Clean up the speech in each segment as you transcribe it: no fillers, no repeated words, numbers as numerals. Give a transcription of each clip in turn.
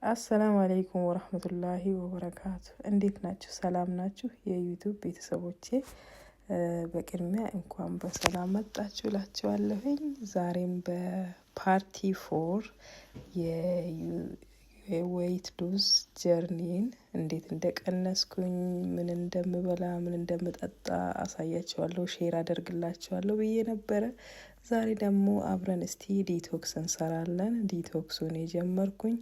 አሰላሙ አለይኩም ወራህመቱላሂ ወበረካቱ። እንዴት ናችሁ? ሰላም ናችሁ? የዩቲዩብ ቤተሰቦቼ በቅድሚያ እንኳን በሰላም መጣችሁ እላችኋለሁኝ። ዛሬም በፓርቲ ፎር የዌይት ሉዝ ጀርኒን እንዴት እንደቀነስኩኝ፣ ምን እንደምበላ፣ ምን እንደምጠጣ አሳያችኋለሁ፣ ሼር አደርግላችኋለሁ ብዬ ነበረ። ዛሬ ደግሞ አብረን እስቲ ዲቶክስ እንሰራለን። ዲቶክሱን የጀመርኩኝ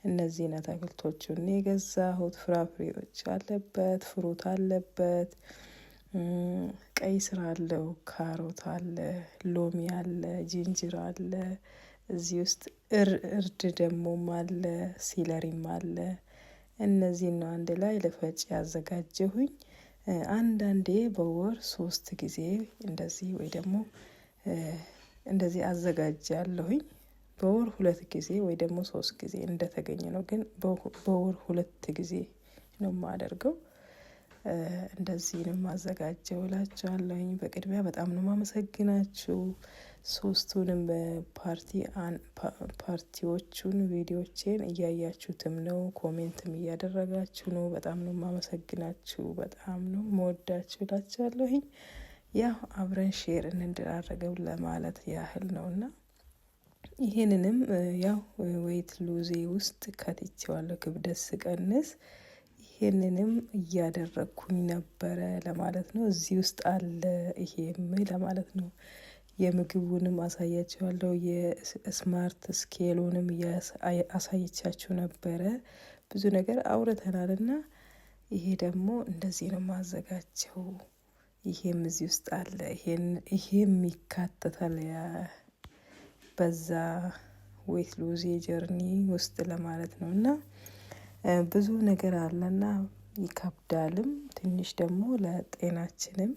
እነዚህን አትክልቶቹን የገዛሁት ፍራፍሬዎች አለበት፣ ፍሩት አለበት፣ ቀይ ስር አለው፣ ካሮት አለ፣ ሎሚ አለ፣ ጂንጅር አለ፣ እዚህ ውስጥ እርድ ደግሞም አለ፣ ሲለሪም አለ። እነዚህን ነው አንድ ላይ ልፈጭ ያዘጋጀሁኝ። አንዳንዴ በወር 3 ጊዜ እንደዚህ ወይ ደግሞ እንደዚህ አዘጋጃለሁኝ። በወር 2 ጊዜ ወይ ደግሞ 3 ጊዜ እንደተገኘ ነው። ግን በወር 2 ጊዜ ነው የማደርገው። እንደዚህ ነው የማዘጋጀው እላችኋለሁኝ። በቅድሚያ በጣም ነው ማመሰግናችሁ። ሶስቱንም ፓርቲዎቹን ቪዲዮቼን እያያችሁትም ነው፣ ኮሜንትም እያደረጋችሁ ነው። በጣም ነው ማመሰግናችሁ። በጣም ነው መወዳችሁ እላችኋለሁኝ። ያው አብረን ሼር እንደራረገው ለማለት ያህል ነውና ይሄንንም ያው ዌይት ሉዜ ውስጥ ከትቼዋለሁ ክብደት ስቀንስ። ይሄንንም እያደረግኩኝ ነበረ ለማለት ነው። እዚህ ውስጥ አለ ይሄም ለማለት ነው። የምግቡንም አሳያችኋለሁ። የስማርት ስኬሉንም አሳይቻችሁ ነበረ። ብዙ ነገር አውርተናልና ይሄ ደግሞ እንደዚህ ነው ማዘጋጀው። ይሄም እዚህ ውስጥ አለ። ይሄም ይካተታል በዛ ዌት ሉዝ ጀርኒ ውስጥ ለማለት ነው። እና ብዙ ነገር አለና ይከብዳልም ትንሽ ደግሞ ለጤናችንም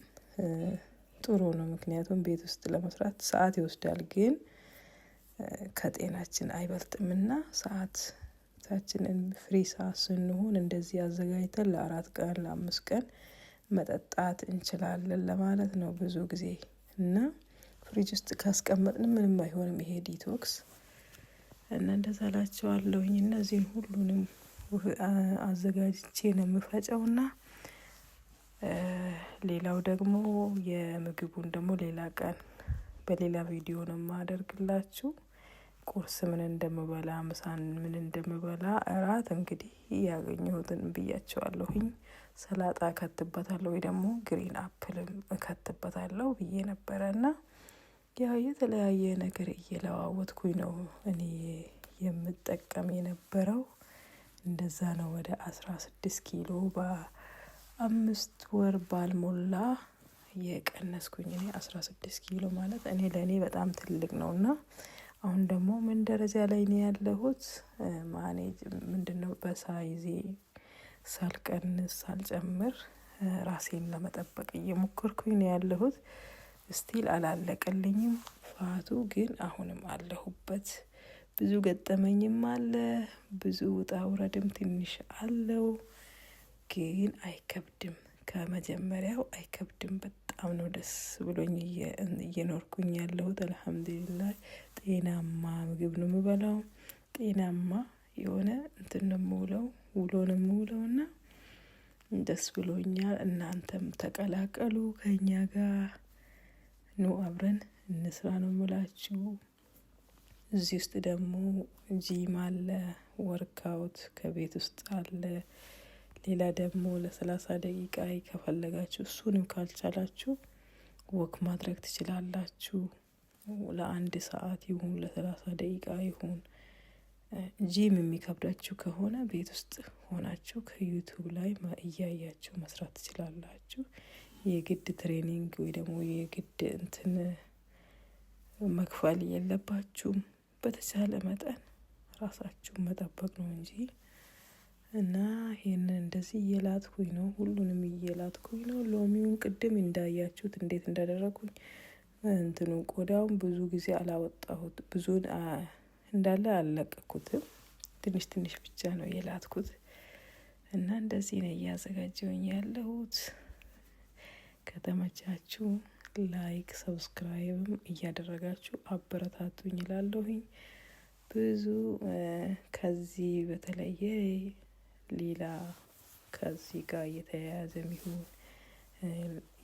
ጥሩ ነው። ምክንያቱም ቤት ውስጥ ለመስራት ሰዓት ይወስዳል፣ ግን ከጤናችን አይበልጥምና ሰዓታችንን ፍሪ ሰዓት ስንሆን እንደዚህ አዘጋጅተን ለ4 ቀን ለ5 ቀን መጠጣት እንችላለን ለማለት ነው። ብዙ ጊዜ እና ፍሪጅ ውስጥ ካስቀመጥን ምንም አይሆንም ይሄ ዲቶክስ እና እንደዛ ላችኋለሁኝ። እነዚህን ሁሉንም አዘጋጅቼ ነው የምፈጨውና ሌላው ደግሞ የምግቡን ደግሞ ሌላ ቀን በሌላ ቪዲዮ ነው የማደርግላችሁ። ቁርስ ምን እንደምበላ፣ ምሳን ምን እንደምበላ፣ እራት እንግዲህ ያገኘሁትን ብያቸዋለሁኝ። ሰላጣ እከትበታለሁ ወይ ደግሞ ግሪን አፕልም እከትበታለሁ ብዬ ነበረና ያው የተለያየ ነገር እየለዋወጥኩኝ ነው እኔ የምጠቀም የነበረው። እንደዛ ነው ወደ 16 ኪሎ በ5 ወር ባልሞላ የቀነስኩኝ። እኔ 16 ኪሎ ማለት እኔ ለእኔ በጣም ትልቅ ነውና አሁን ደግሞ ምን ደረጃ ላይ ነው ያለሁት? ማኔጅ ምንድነው በሳይዜ ሳልቀንስ ሳልጨምር ራሴን ለመጠበቅ እየሞከርኩኝ ነው ያለሁት። ስቲል አላለቀልኝም ፋቱ፣ ግን አሁንም አለሁበት። ብዙ ገጠመኝም አለ፣ ብዙ ውጣ ውረድም ትንሽ አለው፣ ግን አይከብድም። ከመጀመሪያው አይከብድም። በጣም ነው ደስ ብሎኝ እየኖርኩኝ ያለሁት። አልሐምዱሊላህ። ጤናማ ምግብ ነው የምበላው። ጤናማ የሆነ እንትን ነው የምውለው፣ ውሎ ነው የምውለውና ደስ ብሎኛል። እናንተም ተቀላቀሉ ከኛ ጋር ኑ አብረን እንስራ ነው የምላችሁ። እዚህ ውስጥ ደግሞ ጂም አለ፣ ወርክአውት ከቤት ውስጥ አለ። ሌላ ደግሞ ለ30 ደቂቃ ከፈለጋችሁ፣ እሱንም ካልቻላችሁ ወክ ማድረግ ትችላላችሁ። ለ1 ሰዓት ይሁን ለ30 ደቂቃ ይሁን። ጂም የሚከብዳችሁ ከሆነ ቤት ውስጥ ሆናችሁ ከዩቱብ ላይ እያያችሁ መስራት ትችላላችሁ። የግድ ትሬኒንግ ወይ ደግሞ የግድ እንትን መክፈል የለባችሁም። በተቻለ መጠን ራሳችሁን መጠበቅ ነው እንጂ እና ይሄንን እንደዚህ እየላጥኩኝ ነው፣ ሁሉንም እየላጥኩኝ ነው። ሎሚውን ቅድም እንዳያችሁት እንዴት እንዳደረኩኝ እንትኑ ቆዳውን ብዙ ጊዜ አላወጣሁት፣ ብዙን እንዳለ አልለቀኩትም። ትንሽ ትንሽ ብቻ ነው የላጥኩት እና እንደዚህ ነው እያዘጋጀውኝ ያለሁት። ከተመቻችሁ ላይክ ሰብስክራይብም እያደረጋችሁ አበረታቱኝ እላለሁኝ። ብዙ ከዚህ በተለየ ሌላ ከዚህ ጋር የተያያዘ ሚሆን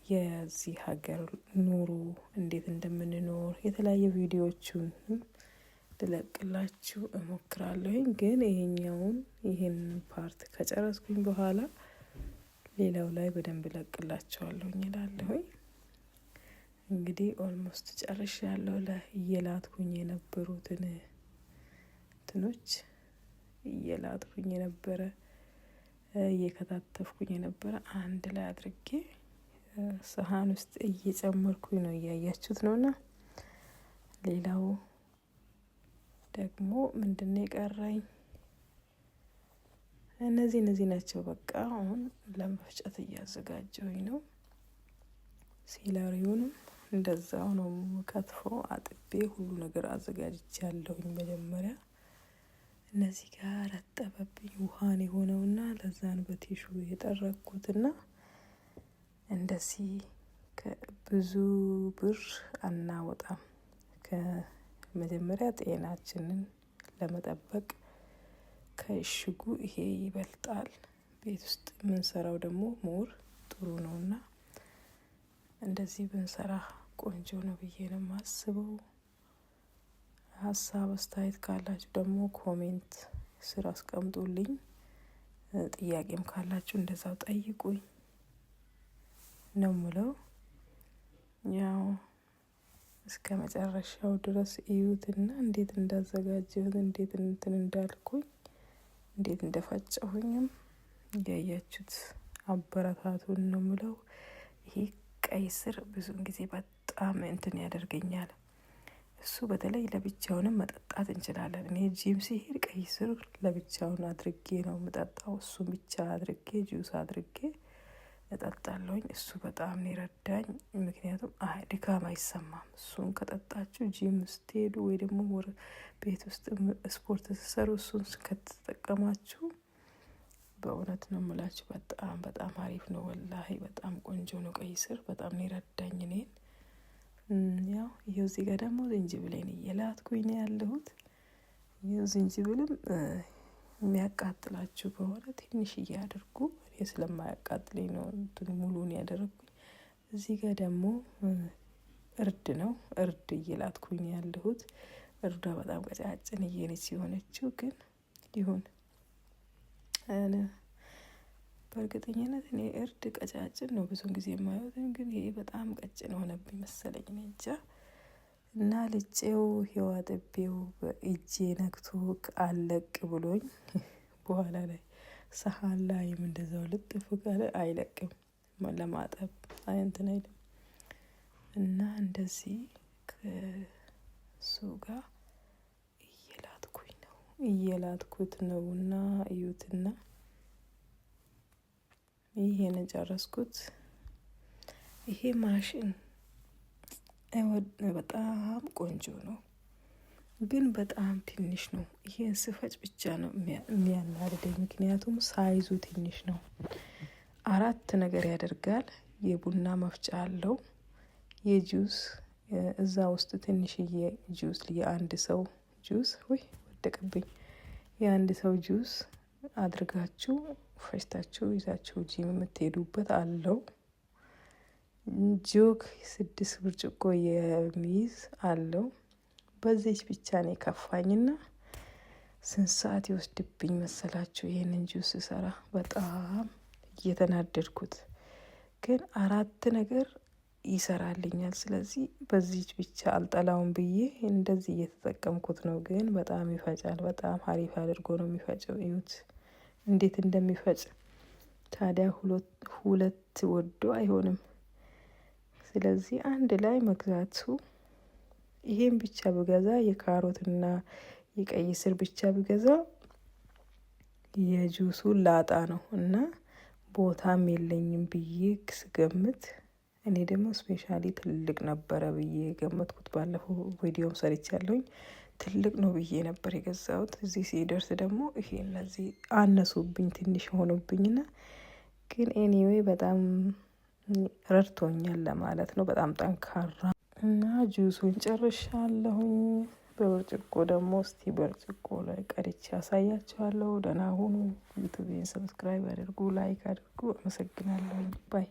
የዚህ ሀገር ኑሮ እንዴት እንደምንኖር የተለያየ ቪዲዮዎቹን ልለቅላችሁ እሞክራለሁኝ። ግን ይሄን ፓርት ከጨረስኩኝ በኋላ ሌላው ላይ በደንብ እለቅላችኋለሁኝ እላለሁኝ። እንግዲህ ኦልሞስት ጨርሻለሁ። እየላትኩኝ የነበሩትን እንትኖች እየላትኩኝ የነበረ እየከታተፍኩኝ የነበረ አንድ ላይ አድርጌ ሰሃን ውስጥ እየጨመርኩኝ ነው፣ እያያችሁት ነውና። ሌላው ደግሞ ምንድነው የቀረኝ? እነዚህ ናቸው። በቃ አሁን ለመፍጨት እያዘጋጀሁኝ ነው። ሴላሪውንም እንደዛው ነው ከትፈው አጥቤ ሁሉ ነገር አዘጋጅቻለሁኝ። መጀመሪያ እነዚህ ጋር ረጠበብኝ ውሃን የሆነውና ለዛን በቲሹ የጠረኩትና እንደዚህ ብዙ ብር አናወጣም። ከመጀመሪያ ጤናችንን ለመጠበቅ ከእሽጉ ይሄ ይበልጣል። ቤት ውስጥ የምንሰራው ደግሞ ሞር ጥሩ ነውና እንደዚህ ብንሰራ ቆንጆ ነው ብዬ ነው የማስበው። ሀሳብ አስተያየት ካላችሁ ደግሞ ኮሜንት ስር አስቀምጡልኝ። ጥያቄም ካላችሁ እንደዛው ጠይቁኝ ነው ምለው። ያው እስከ መጨረሻው ድረስ እዩትና እንዴት እንዳዘጋጀሁት እንዴት እንዳልኩኝ እንዴት እንደፈጨሁኝም ያያችሁት አበረታቱን ነው ምለው። ይሄ ቀይ ስር ብዙን ጊዜ በጣም እንትን ያደርገኛል። እሱ በተለይ ለብቻውንም መጠጣት እንችላለን። እኔ ጂም ሲሄድ ቀይ ስር ለብቻውን አድርጌ ነው የምጠጣው። እሱን ብቻ አድርጌ ጁስ አድርጌ እጠጣለሁኝ። እሱ በጣም ነው የረዳኝ። ምክንያቱም ድካም አይሰማም። እሱን ከጠጣችሁ ጂም ስትሄዱ ወይ ደግሞ ቤት ውስጥ ስፖርት ስትሰሩ እሱን ከተጠቀማችሁ በእውነት ነው የምላችሁ በጣም በጣም አሪፍ ነው። ወላሂ በጣም ቆንጆ ነው። ቀይ ስር በጣም ነው የረዳኝ እኔን። ያው ይሄው እዚህ ጋር ደግሞ ዝንጅብሌን እየላትኩኝ ነው ያለሁት። ይሄው ዝንጅብልም የሚያቃጥላችሁ ከሆነ ትንሽ እያደርጉ፣ እኔ ስለማያቃጥለኝ ነው እንትን ሙሉን ያደረኩኝ። እዚህ ጋር ደግሞ እርድ ነው፣ እርድ እየላትኩኝ ያለሁት። እርዷ በጣም ቀጫጭን እየነች የሆነችው ግን ይሁን። በእርግጠኝነት እኔ እርድ ቀጫጭን ነው ብዙን ጊዜ የማየው፣ ግን ይሄ በጣም ቀጭን ሆነብኝ መሰለኝ እንጃ። እና ልጬው ህዋጥቤው በእጄ ነክቶ አለቅ ብሎኝ በኋላ ላይ ሰሃን ላይም እንደዛው ልጥፍ ካለ አይለቅም ለማጠብ እንትን አይልም። እና እንደዚህ ከሱ ጋር እየላትኩት ነውና እዩትና ይሄን ጨረስኩት። ይሄ ማሽን በጣም ቆንጆ ነው፣ ግን በጣም ትንሽ ነው። ይሄን ስፈጭ ብቻ ነው የሚያናድደኝ፣ ምክንያቱም ሳይዙ ትንሽ ነው። 4 ነገር ያደርጋል። የቡና መፍጫ አለው፣ የጁስ እዛ ውስጥ ትንሽዬ ጁስ የአንድ ሰው ጁስ ወደቀብኝ። የአንድ ሰው ጁስ አድርጋችሁ ፈጭታችሁ ይዛችሁ ጂም የምትሄዱበት አለው። ጆክ 6 ብርጭቆ የሚይዝ አለው። በዚህ ብቻ ነው የከፋኝና ስንት ሰዓት ይወስድብኝ መሰላችሁ ይሄንን ጁስ ሰራ። በጣም እየተናደድኩት፣ ግን 4 ነገር ይሰራልኛል። ስለዚህ በዚህ ብቻ አልጠላውም ብዬ እንደዚህ እየተጠቀምኩት ነው። ግን በጣም ይፈጫል። በጣም አሪፍ አድርጎ ነው የሚፈጨው። እዩት እንዴት እንደሚፈጭ። ታዲያ ሁለት ወዶ አይሆንም። ስለዚህ አንድ ላይ መግዛቱ፣ ይሄን ብቻ ብገዛ የካሮትና የቀይ ስር ብቻ ብገዛ የጁሱን ላጣ ነው እና ቦታም የለኝም ብዬ ስገምት፣ እኔ ደግሞ ስፔሻሊ ትልቅ ነበረ ብዬ ገመትኩት። ባለፈው ቪዲዮም ሰርቻለሁኝ። ትልቅ ነው ብዬ ነበር የገዛሁት። እዚህ ሲደርስ ደግሞ ይሄ እነዚህ አነሱብኝ፣ ትንሽ ሆኖብኝና ግን ኤኒዌይ በጣም ረድቶኛል ለማለት ነው። በጣም ጠንካራ እና ጁሱን ጨርሻለሁኝ። በብርጭቆ ደግሞ እስቲ ብርጭቆ ላይ ቀድቼ ያሳያችኋለሁ። ደህና ሁኑ። ዩቲዩብን ሰብስክራይብ አድርጉ፣ ላይክ አድርጉ። አመሰግናለሁ። ባይ